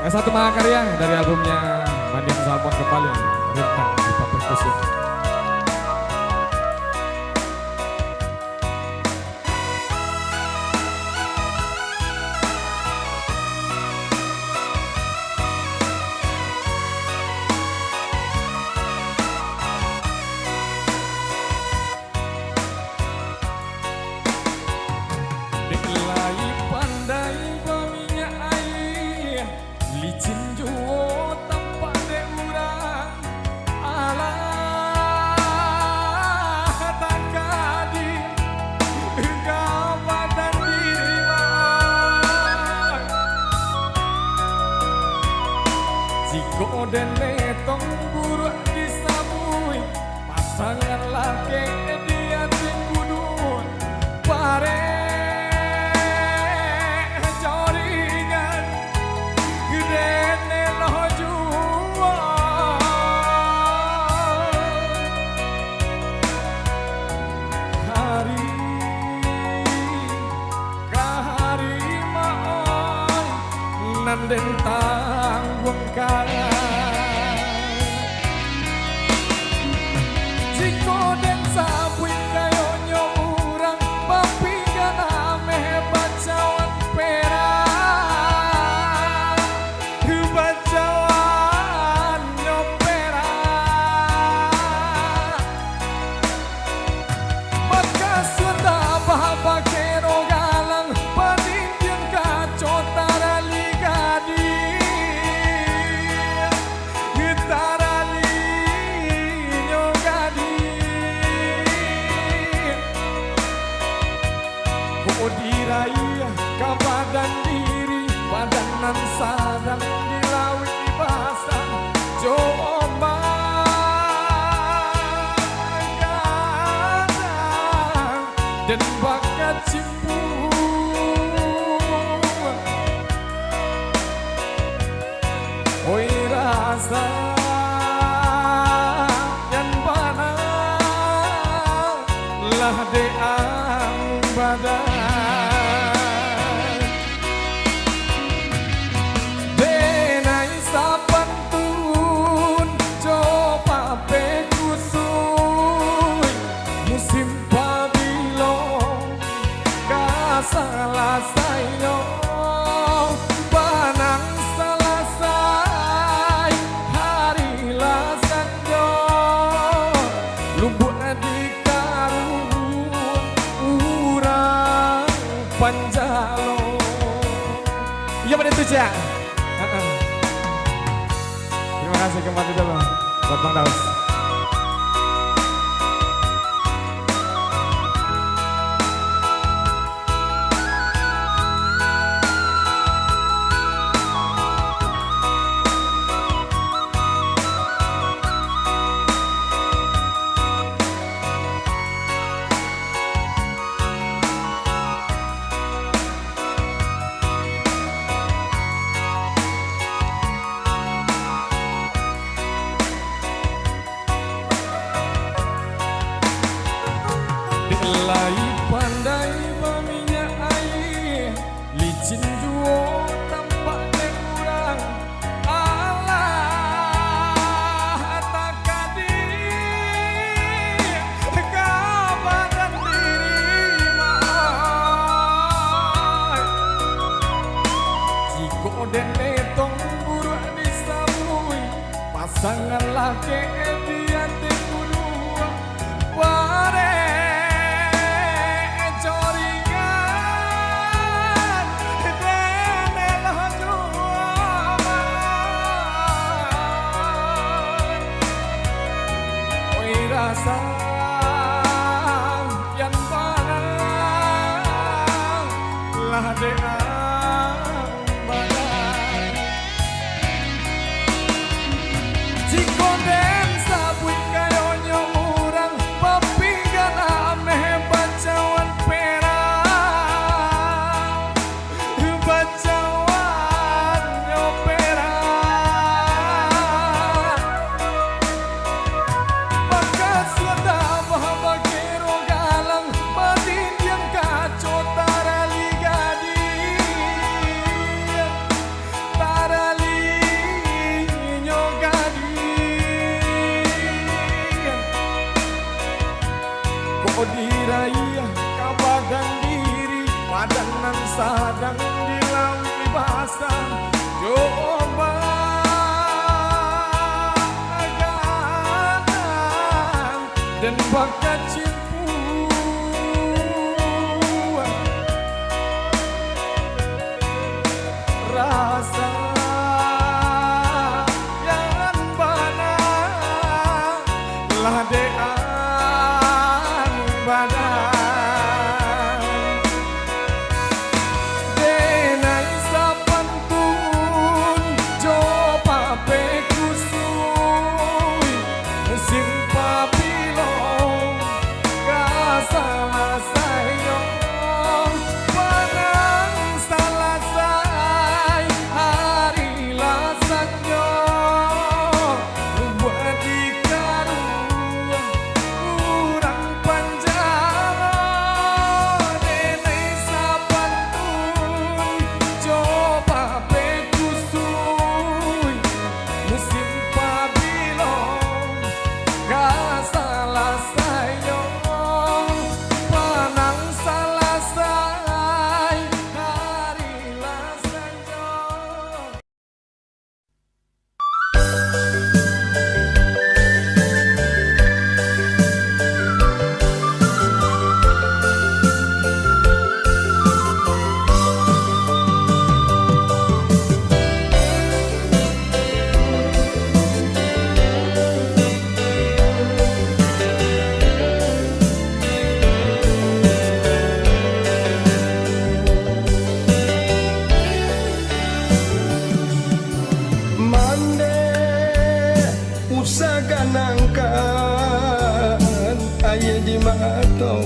Satu mahakarya dari albumnya Mandiang Salmon kembali Rintang di Pabrik Kusum. Jiko dene tong buruk disabui pasangan laki dia kudu pare joringan gedene lo jua hari kahari maon nanden tanggung kaya jiko den sabui kayo nyurang papinggan ame bacawan perang bacawan nyopera maka sudah bahaba kero galang padindian kacotara ligadi diraya ke badan diri padanan sadang dilawi basah coba gadang dan bakat cimpu oi rasa yang bana lah deang badan salah sayo panang salah say hari lasanjo lubuk di karung urang panjalo iya pada itu Cak. Terima kasih kembali dulu buat Bang Daus. Lai pandai meminyak air licin juo tampak kurang Allah tak kadir kabaran diri mai jiko dene tong buruk disabui pasangan laki dia kudu pare Odiraya kabagan diri padanan sadang dilawi basah coba aganan dan bakat cimpuan rasa yang bana ladean badan denai sapantun coba pekusui musim papilong kasalah sayong panang salah say hari lasanya buat dikaruan kurang panjang denai sapantun coba pekusui musim pabilong kasalah sayong panang salah say hari lasanya. Mande usaha nangkan aya di matau